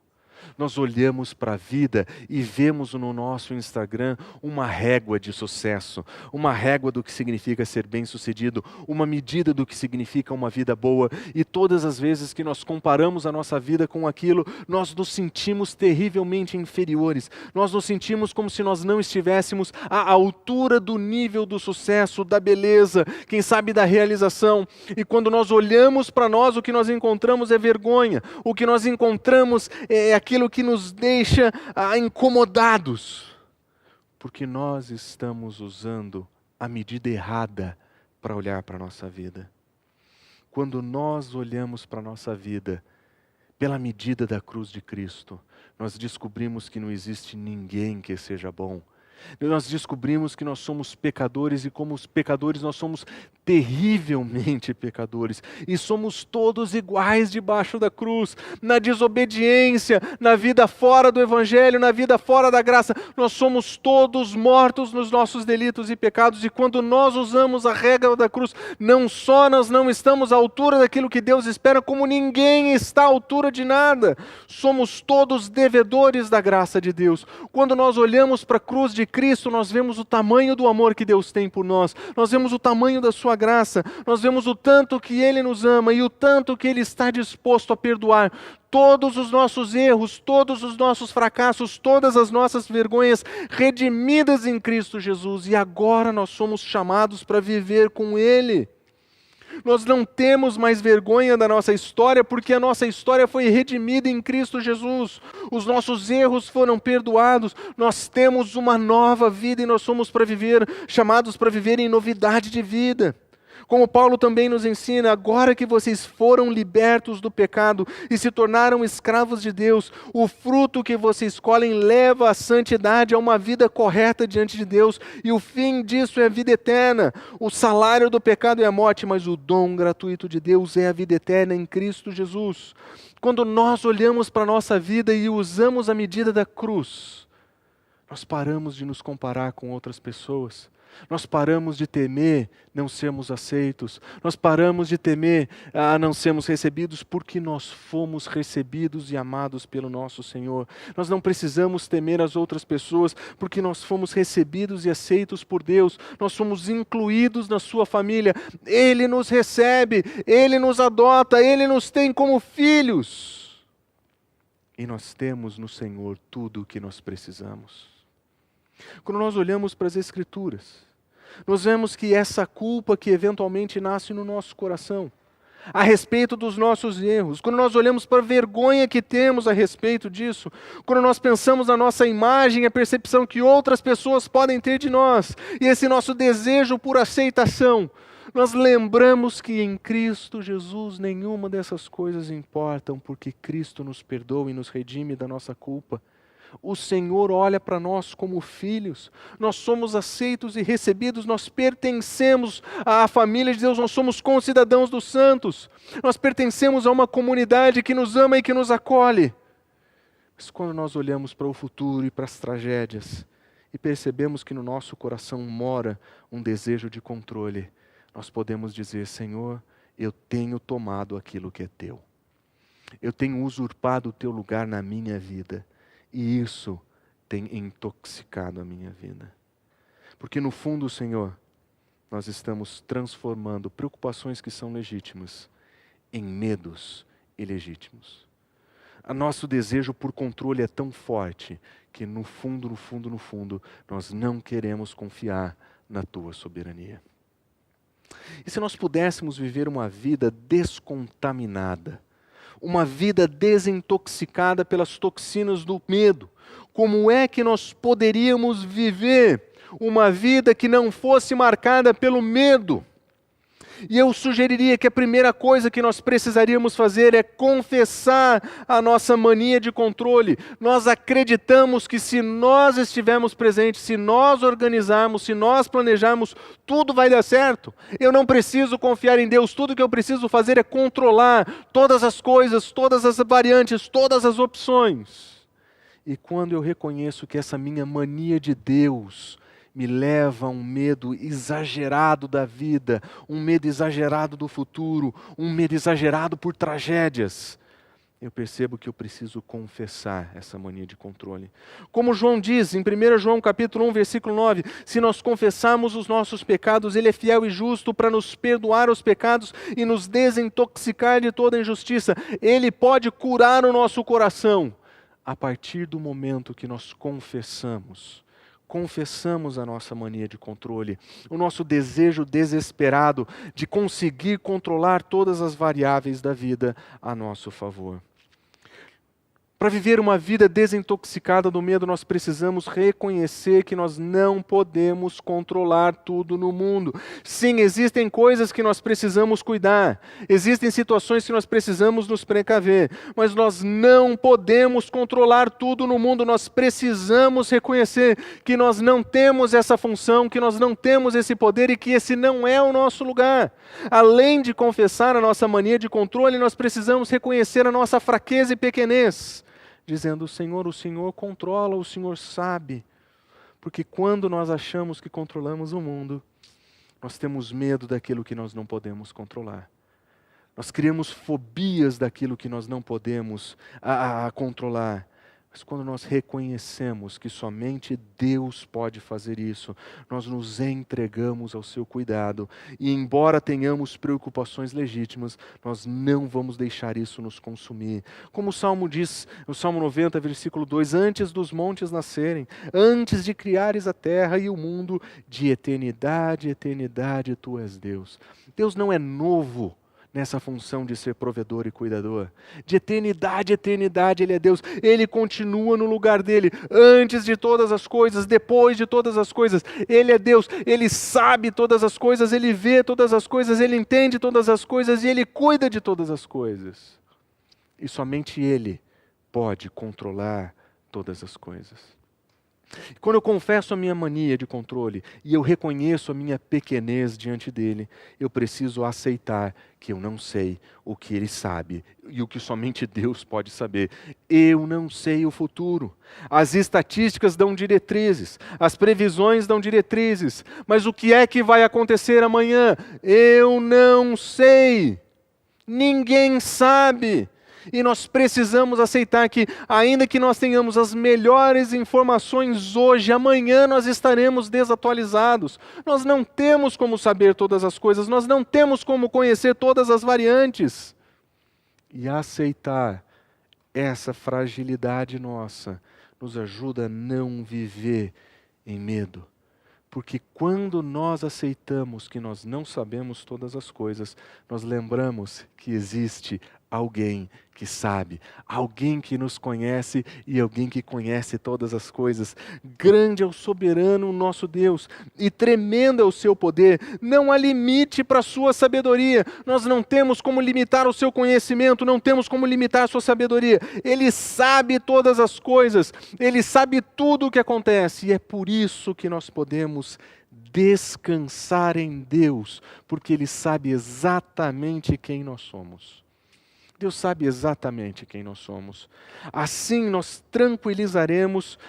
[SPEAKER 1] Nós olhamos para a vida e vemos no nosso Instagram uma régua de sucesso, uma régua do que significa ser bem-sucedido, uma medida do que significa uma vida boa, e todas as vezes que nós comparamos a nossa vida com aquilo, nós nos sentimos terrivelmente inferiores, nós nos sentimos como se nós não estivéssemos à altura do nível do sucesso, da beleza, quem sabe da realização, e quando nós olhamos para nós, o que nós encontramos é vergonha, o que nós encontramos é aquilo que nos deixa incomodados, porque nós estamos usando a medida errada para olhar para a nossa vida. Quando nós olhamos para a nossa vida pela medida da cruz de Cristo, nós descobrimos que não existe ninguém que seja bom. Nós descobrimos que nós somos pecadores e como os pecadores nós somos terrivelmente pecadores e somos todos iguais debaixo da cruz, na desobediência, na vida fora do Evangelho, na vida fora da graça, nós somos todos mortos nos nossos delitos e pecados, e quando nós usamos a regra da cruz, não só nós não estamos à altura daquilo que Deus espera, como ninguém está à altura de nada, somos todos devedores da graça de Deus. Quando nós olhamos para a cruz de Cristo, nós vemos o tamanho do amor que Deus tem por nós, nós vemos o tamanho da sua graça, nós vemos o tanto que Ele nos ama e o tanto que Ele está disposto a perdoar todos os nossos erros, todos os nossos fracassos, todas as nossas vergonhas redimidas em Cristo Jesus, e agora nós somos chamados para viver com Ele. Nós não temos mais vergonha da nossa história, porque a nossa história foi redimida em Cristo Jesus. Os nossos erros foram perdoados. Nós temos uma nova vida e nós somos chamados para viver em novidade de vida. Como Paulo também nos ensina, agora que vocês foram libertos do pecado e se tornaram escravos de Deus, o fruto que vocês colhem leva à santidade, a uma vida correta diante de Deus, e o fim disso é a vida eterna. O salário do pecado é a morte, mas o dom gratuito de Deus é a vida eterna em Cristo Jesus. Quando nós olhamos para a nossa vida e usamos a medida da cruz, nós paramos de nos comparar com outras pessoas. Nós paramos de temer não sermos aceitos. Nós paramos de temer não sermos recebidos, porque nós fomos recebidos e amados pelo nosso Senhor. Nós não precisamos temer as outras pessoas, porque nós fomos recebidos e aceitos por Deus. Nós somos incluídos na sua família. Ele nos recebe, Ele nos adota, Ele nos tem como filhos. E nós temos no Senhor tudo o que nós precisamos. Quando nós olhamos para as Escrituras, nós vemos que essa culpa que eventualmente nasce no nosso coração, a respeito dos nossos erros, quando nós olhamos para a vergonha que temos a respeito disso, quando nós pensamos na nossa imagem, a percepção que outras pessoas podem ter de nós, e esse nosso desejo por aceitação, nós lembramos que em Cristo Jesus nenhuma dessas coisas importam, porque Cristo nos perdoa e nos redime da nossa culpa. O Senhor olha para nós como filhos, nós somos aceitos e recebidos, nós pertencemos à família de Deus, nós somos concidadãos dos santos, nós pertencemos a uma comunidade que nos ama e que nos acolhe. Mas quando nós olhamos para o futuro e para as tragédias, e percebemos que no nosso coração mora um desejo de controle, nós podemos dizer: Senhor, eu tenho tomado aquilo que é teu, eu tenho usurpado o teu lugar na minha vida, e isso tem intoxicado a minha vida. Porque no fundo, Senhor, nós estamos transformando preocupações que são legítimas em medos ilegítimos. O nosso desejo por controle é tão forte que no fundo, nós não queremos confiar na tua soberania. E se nós pudéssemos viver uma vida descontaminada, uma vida desintoxicada pelas toxinas do medo, como é que nós poderíamos viver uma vida que não fosse marcada pelo medo? E eu sugeriria que a primeira coisa que nós precisaríamos fazer é confessar a nossa mania de controle. Nós acreditamos que se nós estivermos presentes, se nós organizarmos, se nós planejarmos, tudo vai dar certo. Eu não preciso confiar em Deus, tudo que eu preciso fazer é controlar todas as coisas, todas as variantes, todas as opções. E quando eu reconheço que essa minha mania de Deus me leva a um medo exagerado da vida, um medo exagerado do futuro, um medo exagerado por tragédias, eu percebo que eu preciso confessar essa mania de controle. Como João diz em 1 João capítulo 1, versículo 9, se nós confessarmos os nossos pecados, Ele é fiel e justo para nos perdoar os pecados e nos desintoxicar de toda injustiça. Ele pode curar o nosso coração a partir do momento que nós confessamos a nossa mania de controle, o nosso desejo desesperado de conseguir controlar todas as variáveis da vida a nosso favor. Para viver uma vida desintoxicada do medo, nós precisamos reconhecer que nós não podemos controlar tudo no mundo. Sim, existem coisas que nós precisamos cuidar, existem situações que nós precisamos nos precaver, mas nós não podemos controlar tudo no mundo. Nós precisamos reconhecer que nós não temos essa função, que nós não temos esse poder e que esse não é o nosso lugar. Além de confessar a nossa mania de controle, nós precisamos reconhecer a nossa fraqueza e pequenez, dizendo: Senhor, o Senhor controla, o Senhor sabe. Porque quando nós achamos que controlamos o mundo, nós temos medo daquilo que nós não podemos controlar. Nós criamos fobias daquilo que nós não podemos controlar. Mas quando nós reconhecemos que somente Deus pode fazer isso, nós nos entregamos ao seu cuidado. E embora tenhamos preocupações legítimas, nós não vamos deixar isso nos consumir. Como o Salmo diz, o Salmo 90, versículo 2, antes dos montes nascerem, antes de criares a terra e o mundo, de eternidade, eternidade, tu és Deus. Deus não é novo nessa função de ser provedor e cuidador. De eternidade, eternidade, Ele é Deus. Ele continua no lugar dele, antes de todas as coisas, depois de todas as coisas. Ele é Deus, Ele sabe todas as coisas, Ele vê todas as coisas, Ele entende todas as coisas e Ele cuida de todas as coisas. E somente Ele pode controlar todas as coisas. Quando eu confesso a minha mania de controle e eu reconheço a minha pequenez diante dele, eu preciso aceitar que eu não sei o que ele sabe e o que somente Deus pode saber. Eu não sei o futuro. As estatísticas dão diretrizes, as previsões dão diretrizes, mas o que é que vai acontecer amanhã? Eu não sei. Ninguém sabe. E nós precisamos aceitar que, ainda que nós tenhamos as melhores informações hoje, amanhã nós estaremos desatualizados. Nós não temos como saber todas as coisas, nós não temos como conhecer todas as variantes. E aceitar essa fragilidade nossa nos ajuda a não viver em medo. Porque quando nós aceitamos que nós não sabemos todas as coisas, nós lembramos que existe alguém que sabe, alguém que nos conhece e alguém que conhece todas as coisas. Grande é o soberano nosso Deus e tremendo é o seu poder. Não há limite para a sua sabedoria. Nós não temos como limitar o seu conhecimento, não temos como limitar a sua sabedoria. Ele sabe todas as coisas, Ele sabe tudo o que acontece e é por isso que nós podemos descansar em Deus, porque Ele sabe exatamente quem nós somos. Deus sabe exatamente quem nós somos. Assim nós tranquilizaremos,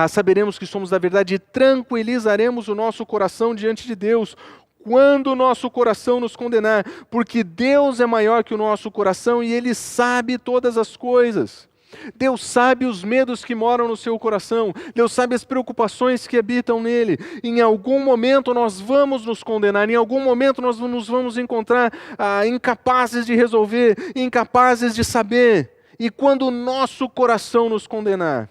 [SPEAKER 1] saberemos que somos da verdade e tranquilizaremos o nosso coração diante de Deus quando o nosso coração nos condenar, porque Deus é maior que o nosso coração e Ele sabe todas as coisas. Deus sabe os medos que moram no seu coração, Deus sabe as preocupações que habitam nele. Em algum momento nós vamos nos condenar, em algum momento nós nos vamos encontrar incapazes de resolver, incapazes de saber. E quando o nosso coração nos condenar,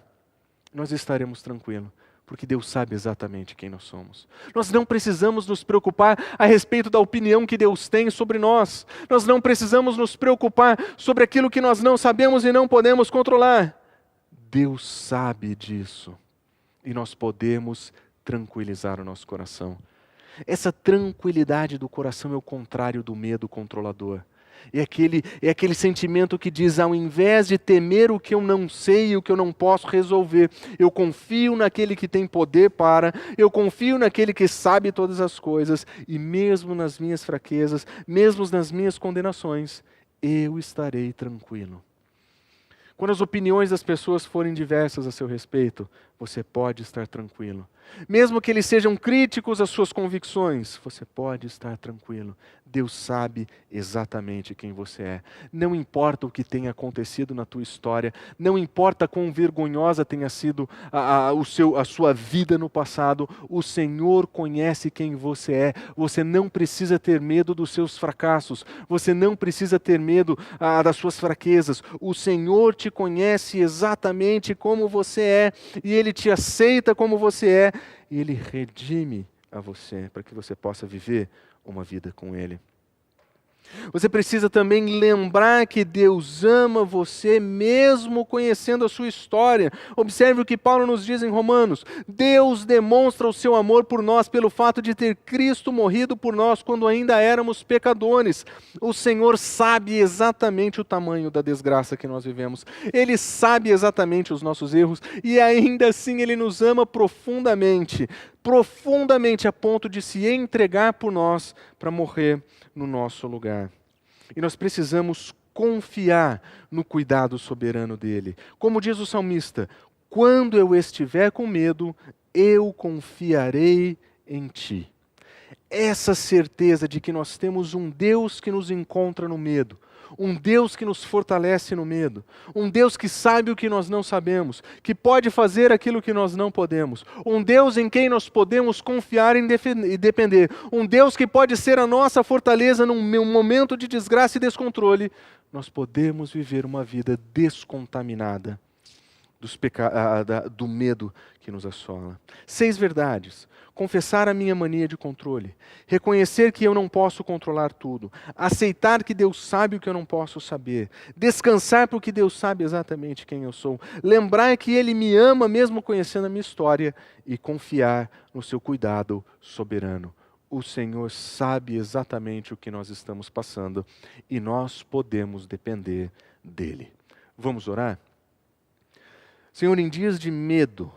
[SPEAKER 1] nós estaremos tranquilos, porque Deus sabe exatamente quem nós somos. Nós não precisamos nos preocupar a respeito da opinião que Deus tem sobre nós. Nós não precisamos nos preocupar sobre aquilo que nós não sabemos e não podemos controlar. Deus sabe disso. E nós podemos tranquilizar o nosso coração. Essa tranquilidade do coração é o contrário do medo controlador. É aquele sentimento que diz, ao invés de temer o que eu não sei e o que eu não posso resolver, eu confio naquele que tem poder eu confio naquele que sabe todas as coisas, e mesmo nas minhas fraquezas, mesmo nas minhas condenações, eu estarei tranquilo. Quando as opiniões das pessoas forem diversas a seu respeito, você pode estar tranquilo. Mesmo que eles sejam críticos às suas convicções, você pode estar tranquilo. Deus sabe exatamente quem você é. Não importa o que tenha acontecido na tua história, não importa quão vergonhosa tenha sido a sua vida no passado, o Senhor conhece quem você é. Você não precisa ter medo dos seus fracassos, você não precisa ter medo das suas fraquezas. O Senhor te conhece exatamente como você é, e Ele te aceita como você é, e Ele redime a você, para que você possa viver uma vida com Ele. Você precisa também lembrar que Deus ama você mesmo conhecendo a sua história. Observe o que Paulo nos diz em Romanos. Deus demonstra o seu amor por nós pelo fato de ter Cristo morrido por nós quando ainda éramos pecadores. O Senhor sabe exatamente o tamanho da desgraça que nós vivemos. Ele sabe exatamente os nossos erros e ainda assim Ele nos ama profundamente. Profundamente a ponto de se entregar por nós para morrer no nosso lugar. E nós precisamos confiar no cuidado soberano dele. Como diz o salmista, quando eu estiver com medo, eu confiarei em ti. essa certeza de que nós temos um Deus que nos encontra no medo, um Deus que nos fortalece no medo, um Deus que sabe o que nós não sabemos, que pode fazer aquilo que nós não podemos, um Deus em quem nós podemos confiar e depender, um Deus que pode ser a nossa fortaleza num momento de desgraça e descontrole, nós podemos viver uma vida descontaminada do medo que nos assola. 6 verdades. Confessar a minha mania de controle. Reconhecer que eu não posso controlar tudo. Aceitar que Deus sabe o que eu não posso saber. Descansar porque Deus sabe exatamente quem eu sou. Lembrar que Ele me ama mesmo conhecendo a minha história. E confiar no seu cuidado soberano. O Senhor sabe exatamente o que nós estamos passando e nós podemos depender dEle. Vamos orar? Senhor, em dias de medo,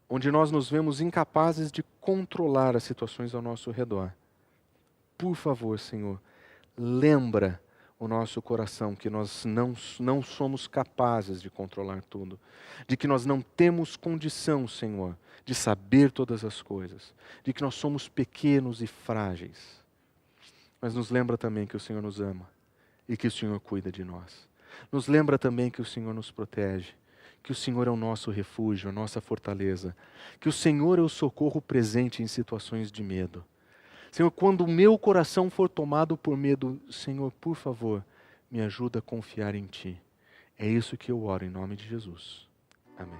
[SPEAKER 1] onde nós nos vemos incapazes de controlar as situações ao nosso redor, por favor, Senhor, lembra o nosso coração que nós não somos capazes de controlar tudo, de que nós não temos condição, Senhor, de saber todas as coisas, de que nós somos pequenos e frágeis. Mas nos lembra também que o Senhor nos ama e que o Senhor cuida de nós. Nos lembra também que o Senhor nos protege, que o Senhor é o nosso refúgio, a nossa fortaleza, que o Senhor é o socorro presente em situações de medo. Senhor, quando o meu coração for tomado por medo, Senhor, por favor, me ajuda a confiar em Ti. É isso que eu oro em nome de Jesus. Amém.